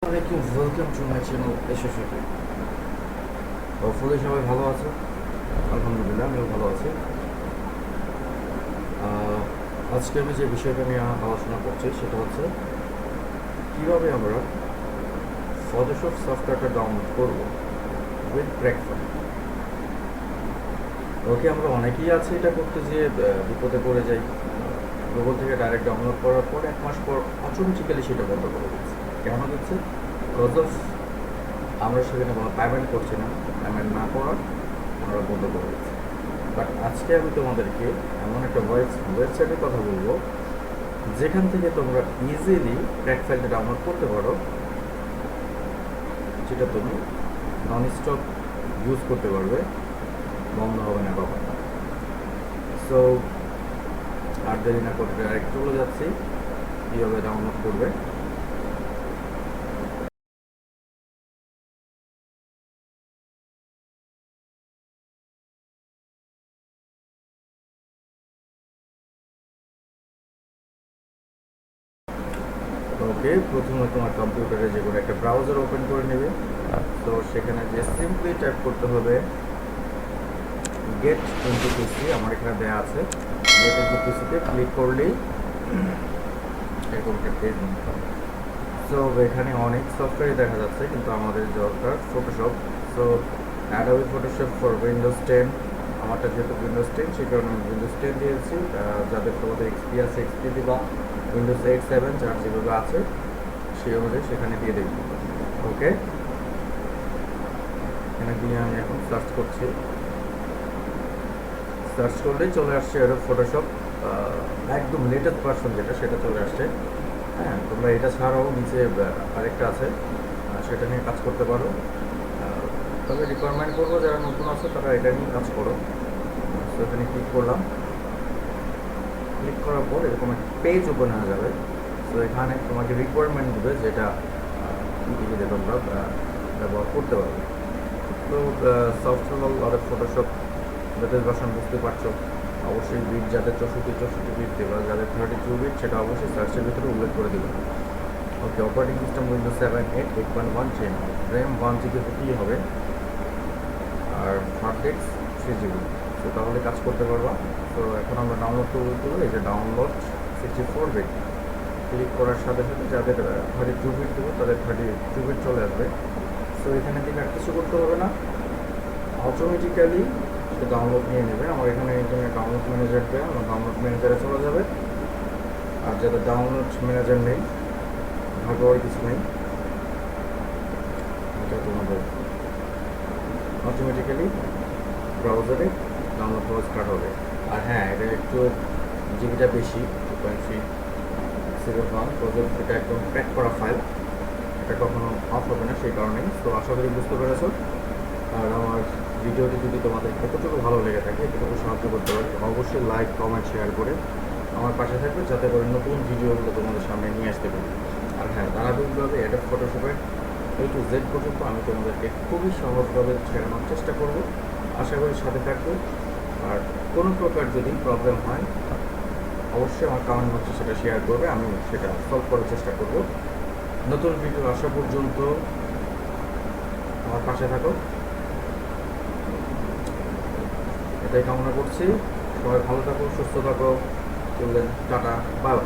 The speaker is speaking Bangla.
আসসালামাইকুম, welcome to my channel SSF. Hopefully সবাই ভালো আছে। আলহামদুলিল্লাহ, আমিও ভালো আছি। আজকে আমি যে বিষয়টা নিয়ে আলোচনা করছি সেটা হচ্ছে কীভাবে আমরা ফটোশপ সফটওয়্যারটা ডাউনলোড করব উইথ ব্রেকফাস্ট। ওকে, আমরা অনেকেই আছে এটা করতে যেয়ে বিপদে পড়ে যাই। গুগল থেকে ডাইরেক্ট ডাউনলোড করার পর 1 মাস পর অটোমেটিক্যালি সেটা বন্ধ করে দিচ্ছে। কেন দিচ্ছে? বিকজ অফ আমরা সেখানে কোনো পেমেন্ট করছি না। পেমেন্ট না করার আমরা বন্ধ করে দিচ্ছি। বাট আজকে আমি তোমাদেরকে এমন একটা ওয়েবসাইটের কথা বলবো যেখান থেকে তোমরা ইজিলি ট্র্যাক ফাইলটা ডাউনলোড করতে পারো, যেটা তুমি নন স্টপ ইউজ করতে পারবে, বন্ধ হবে না কখনো। সো আর দেরি না করে ডাইরেক্ট চলে যাচ্ছি কীভাবে ডাউনলোড করবে। ওকে, প্রথমে তোমার কম্পিউটারে যে কোনো একটা ব্রাউজার ওপেন করে নেবে। তো সেখানে যে সিম্পলি টাইপ করতে হবে গেট ইনটু পিসি। আমার এখানে দেওয়া আছে, গেট ইনটু পিসিতে ক্লিক করলেই এরকম একটা পেজ নিতে হবে। সো এখানে অনেক সফটওয়্যার দেখা যাচ্ছে, কিন্তু আমাদের দরকার Photoshop. So Adobe Photoshop for Windows 10। আমারটা যেহেতু উইন্ডোজ 10, সেই কারণে আমি উইন্ডোজ 10 দিয়েছি। যাদের তোমাদের এক্সপি আছে এক্সপি দিবা, উইন্ডোজ 8, 7 যার যেভাবে আছে সেই অনুযায়ী সেখানে দিয়ে দেব। ওকে, এখানে দিয়ে আমি এখন সার্চ করছি। সার্চ করলেই চলে আসছে এরকম ফটোশপ, একদম লেটেস্ট ভার্সন যেটা, সেটা চলে আসছে। হ্যাঁ, তোমরা এটা ছাড়াও নিচে আরেকটা আছে, সেটা নিয়ে কাজ করতে পারো। তবে রিকোয়ারমেন্ট করবো যারা নতুন আছে তারা এটা নিয়ে কাজ করো। তো এখানে ক্লিক করলাম। ক্লিক করার পর এরকম একটা পেজ ওপেন হয়ে যাবে। তো এখানে তোমাকে রিকোয়ারমেন্ট দেবে যেটা দিয়ে তোমরা ব্যবহার করতে পারবে। তো সফটওয়্যার আর ফটোশপ লেটেস্ট ভার্সন বুঝতে পারছো। অবশ্যই বিট যাদের 64 বিট দেবে, যাদের 32 বিট সেটা অবশ্যই সার্চের ভিতরে উল্লেখ করে দেবে। ওকে, অপারেটিং সিস্টেম উইন্ডোজ 7, 8, 8.1 চেন, র্যাম 1 GB হতেই হবে, আর হার্ড ডিস্ক 3 GB। তো তাহলে কাজ করতে পারবা। তো এখন আমরা ডাউনলোড করবো, এই যে ডাউনলোড 64 বিট ক্লিক করার সাথে সাথে যাদের 32 বিট দেবো তাদের 32 বিট চলে আসবে। সো এখানে থেকে আর কিছু করতে হবে না, অটোমেটিক্যালি সে ডাউনলোড নিয়ে নেবে। আমার এখানে ডাউনলোড ম্যানেজার দেয়, আমার ডাউনলোড ম্যানেজারে চলে যাবে। আর যাদের ডাউনলোড ম্যানেজার নেই, ভাবার কিছু নেই, এটা তোমাদের অটোমেটিক্যালি ব্রাউজারে ডাউনলোড করা স্টার্ট হবে। আর হ্যাঁ, এটা একটু জিবিটা বেশি, 2.371, প্রজেক্ট এটা একদম প্যাক করা ফাইল, এটা কখনো অফ হবে না, সেই কারণেই। তো আশা করি বুঝতে পেরেছো। আর আমার ভিডিওটি যদি তোমাদের এতটুকু ভালো লেগে থাকে, এতটুকু সাহায্য করতে পারে, অবশ্যই লাইক, কমেন্ট, শেয়ার করে আমার পাশে থাকবে, যাতে করে নতুন ভিডিওগুলো তোমাদের সামনে নিয়ে আসতে পারি। আর হ্যাঁ, ধারাবাহিকভাবে অ্যাডোব ফটোশপের A to Z পর্যন্ত আমি তোমাদেরকে খুবই সহজভাবে শেখানোর চেষ্টা করব। আশা করি সাথে থাকবে। আর কোনো প্রকার যদি প্রবলেম হয় অবশ্যই আমার কমেন্ট বক্সে সেটা শেয়ার করবে, আমি সেটা সলভ করার চেষ্টা করব। নতুন ভিডিও আসা পর্যন্ত আমার পাশে থাকো, এটাই কামনা করছি। সবাই ভালো থাকো, সুস্থ থাকো। চললেন, টাটা, বাই।